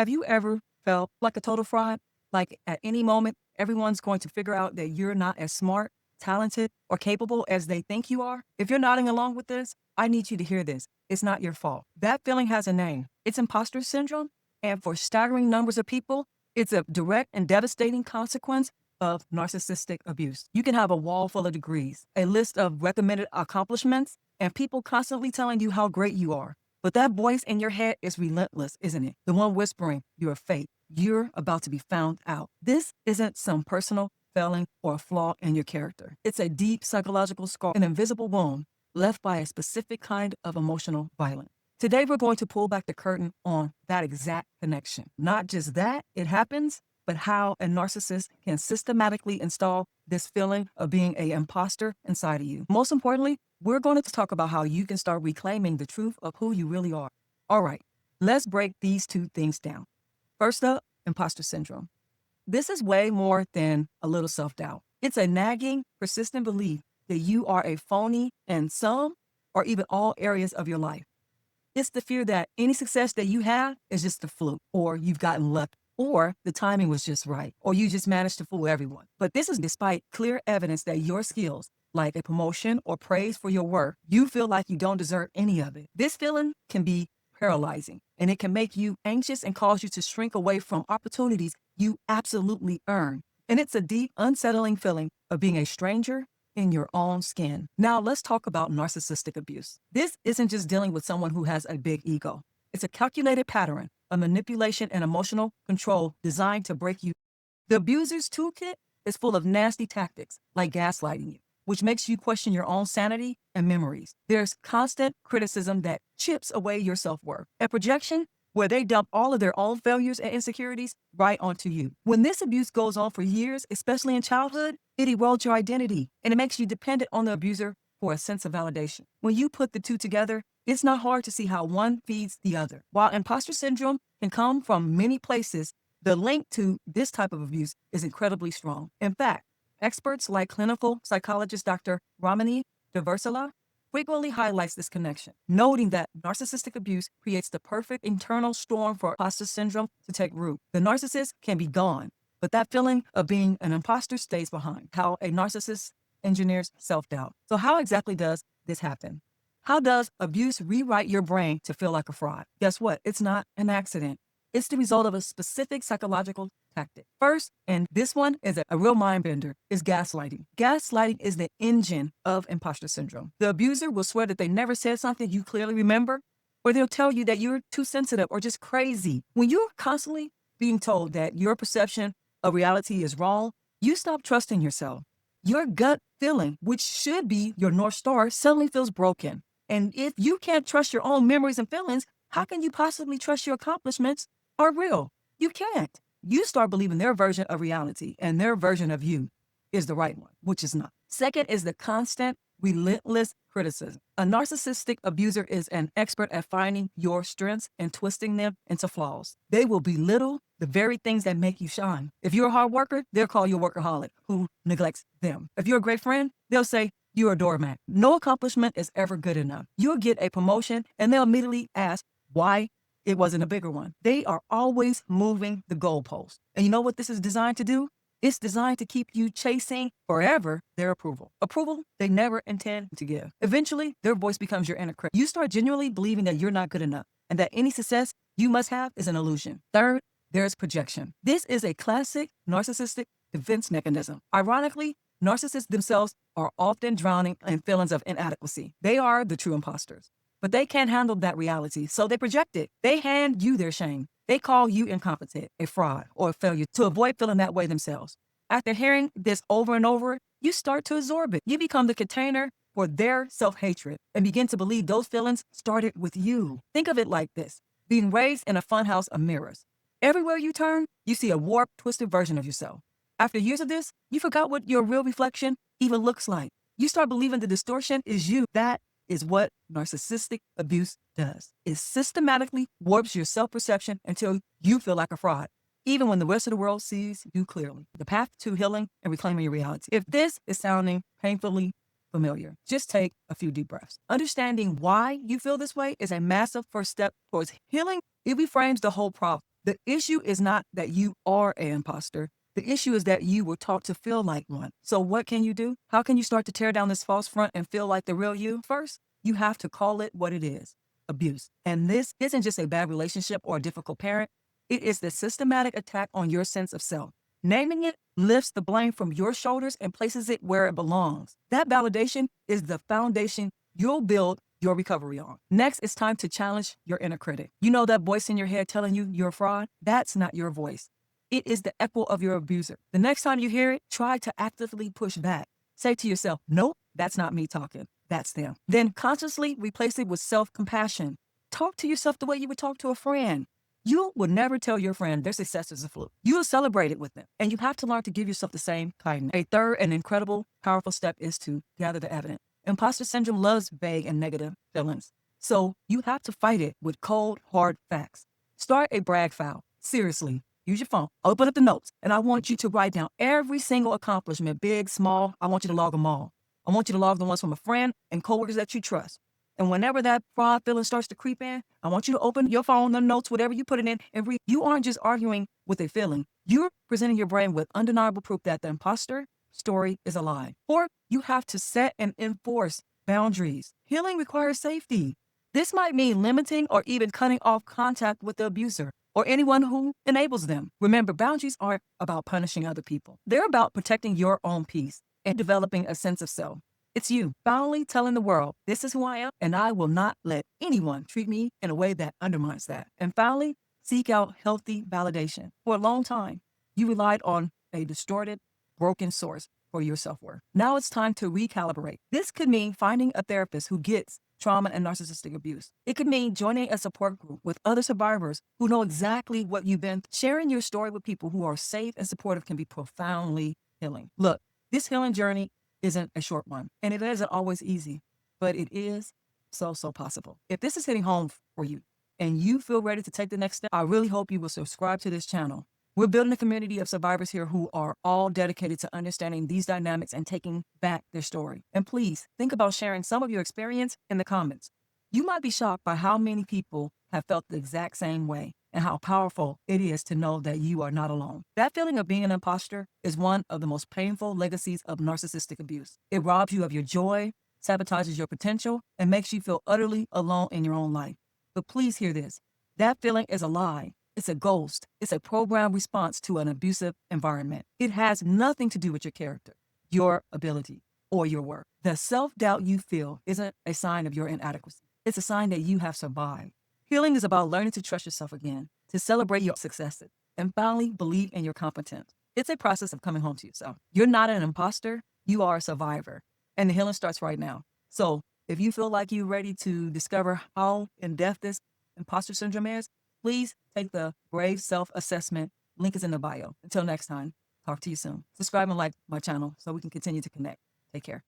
Have you ever felt like a total fraud? Like at any moment, everyone's going to figure out that you're not as smart, talented, or capable as they think you are? If you're nodding along with this, I need you to hear this. It's not your fault. That feeling has a name. It's imposter syndrome. And for staggering numbers of people, it's a direct and devastating consequence of narcissistic abuse. You can have a wall full of degrees, a list of recommended accomplishments, and people constantly telling you how great you are. But that voice in your head is relentless, isn't it? The one whispering, you're fake. You're about to be found out. This isn't some personal failing or a flaw in your character. It's a deep psychological scar, an invisible wound left by a specific kind of emotional violence. Today, we're going to pull back the curtain on that exact connection. Not just that it happens, but how a narcissist can systematically install this feeling of being an imposter inside of you. Most importantly, we're going to talk about how you can start reclaiming the truth of who you really are. All right, let's break these two things down. First up, imposter syndrome. This is way more than a little self-doubt. It's a nagging, persistent belief that you are a phony in some or even all areas of your life. It's the fear that any success that you have is just a fluke, or you've gotten lucky, or the timing was just right, or you just managed to fool everyone. But this is despite clear evidence that your skills, like a promotion or praise for your work, you feel like you don't deserve any of it. This feeling can be paralyzing, and it can make you anxious and cause you to shrink away from opportunities you absolutely earn. And it's a deep, unsettling feeling of being a stranger in your own skin. Now let's talk about narcissistic abuse. This isn't just dealing with someone who has a big ego. It's a calculated pattern of manipulation and emotional control designed to break you. The abuser's toolkit is full of nasty tactics like gaslighting you, which makes you question your own sanity and memories. There's constant criticism that chips away your self-worth, a projection where they dump all of their own failures and insecurities right onto you. When this abuse goes on for years, especially in childhood, it erodes your identity and it makes you dependent on the abuser for a sense of validation. When you put the two together, it's not hard to see how one feeds the other. While imposter syndrome can come from many places, the link to this type of abuse is incredibly strong. In fact, experts like clinical psychologist Dr. Ramani Deversala frequently highlights this connection, noting that narcissistic abuse creates the perfect internal storm for imposter syndrome to take root. The narcissist can be gone, but that feeling of being an imposter stays behind. How a narcissist engineers self-doubt. So how exactly does this happen? How does abuse rewrite your brain to feel like a fraud? Guess what? It's not an accident. It's the result of a specific psychological tactic. First, and this one is a real mind bender, is gaslighting. Gaslighting is the engine of imposter syndrome. The abuser will swear that they never said something you clearly remember, or they'll tell you that you're too sensitive or just crazy. When you're constantly being told that your perception of reality is wrong, you stop trusting yourself. Your gut feeling, which should be your North Star, suddenly feels broken. And if you can't trust your own memories and feelings, how can you possibly trust your accomplishments are real? You can't. You start believing their version of reality and their version of you is the right one, which is not. Second is the constant, relentless criticism. A narcissistic abuser is an expert at finding your strengths and twisting them into flaws. They will belittle the very things that make you shine. If you're a hard worker, they'll call you a workaholic who neglects them. If you're a great friend, they'll say you're a doormat. No accomplishment is ever good enough. You'll get a promotion and they'll immediately ask why it wasn't a bigger one. They are always moving the goalpost. And you know what this is designed to do? It's designed to keep you chasing forever their approval. Approval they never intend to give. Eventually, their voice becomes your inner critic. You start genuinely believing that you're not good enough and that any success you must have is an illusion. Third, there's projection. This is a classic narcissistic defense mechanism. Ironically, narcissists themselves are often drowning in feelings of inadequacy. They are the true imposters, but they can't handle that reality, so they project it. They hand you their shame. They call you incompetent, a fraud, or a failure to avoid feeling that way themselves. After hearing this over and over, you start to absorb it. You become the container for their self-hatred and begin to believe those feelings started with you. Think of it like this: being raised in a funhouse of mirrors. Everywhere you turn, you see a warped, twisted version of yourself. After years of this, you forgot what your real reflection even looks like. You start believing the distortion is you. That is what narcissistic abuse does. It systematically warps your self-perception until you feel like a fraud, even when the rest of the world sees you clearly. The path to healing and reclaiming your reality. If this is sounding painfully familiar, just take a few deep breaths. Understanding why you feel this way is a massive first step towards healing. It reframes the whole problem. The issue is not that you are an imposter. The issue is that you were taught to feel like one. So what can you do? How can you start to tear down this false front and feel like the real you? First, you have to call it what it is: abuse. And this isn't just a bad relationship or a difficult parent. It is the systematic attack on your sense of self. Naming it lifts the blame from your shoulders and places it where it belongs. That validation is the foundation you'll build your recovery on. Next, it's time to challenge your inner critic. You know that voice in your head telling you you're a fraud? That's not your voice. It is the echo of your abuser. The next time you hear it, try to actively push back. Say to yourself, nope, that's not me talking. That's them. Then consciously replace it with self-compassion. Talk to yourself the way you would talk to a friend. You will never tell your friend their success is a fluke. You will celebrate it with them. And you have to learn to give yourself the same kindness. A third and incredible, powerful step is to gather the evidence. Imposter syndrome loves vague and negative feelings. So you have to fight it with cold, hard facts. Start a brag file. Seriously, use your phone. Open up the notes. And I want you to write down every single accomplishment, big, small. I want you to log them all. I want you to log the ones from a friend and coworkers that you trust. And whenever that fraud feeling starts to creep in, I want you to open your phone, the notes, whatever you put it in, and read. You aren't just arguing with a feeling. You're presenting your brain with undeniable proof that the imposter story is a lie. Or you have to set and enforce boundaries. Healing requires safety. This might mean limiting or even cutting off contact with the abuser or anyone who enables them. Remember, boundaries aren't about punishing other people. They're about protecting your own peace and developing a sense of self. It's you finally telling the world, this is who I am, and I will not let anyone treat me in a way that undermines that. And finally, seek out healthy validation. For a long time, you relied on a distorted, broken source for your self-worth. Now it's time to recalibrate. This could mean finding a therapist who gets trauma and narcissistic abuse. It could mean joining a support group with other survivors who know exactly what you've been through. Sharing your story with people who are safe and supportive can be profoundly healing. Look, this healing journey isn't a short one, and it isn't always easy, but it is so possible. If this is hitting home for you and you feel ready to take the next step, I really hope you will subscribe to this channel. We're building a community of survivors here who are all dedicated to understanding these dynamics and taking back their story. And please think about sharing some of your experience in the comments. You might be shocked by how many people have felt the exact same way and how powerful it is to know that you are not alone. That feeling of being an imposter is one of the most painful legacies of narcissistic abuse. It robs you of your joy, sabotages your potential, and makes you feel utterly alone in your own life. But please hear this. That feeling is a lie. It's a ghost. It's a programmed response to an abusive environment. It has nothing to do with your character, your ability, or your work. The self-doubt you feel isn't a sign of your inadequacy. It's a sign that you have survived. Healing is about learning to trust yourself again, to celebrate your successes, and finally believe in your competence. It's a process of coming home to yourself. You're not an imposter. You are a survivor. And the healing starts right now. So if you feel like you're ready to discover how in-depth this imposter syndrome is, please take the Brave Self-Assessment. Link is in the bio. Until next time, talk to you soon. Subscribe and like my channel so we can continue to connect. Take care.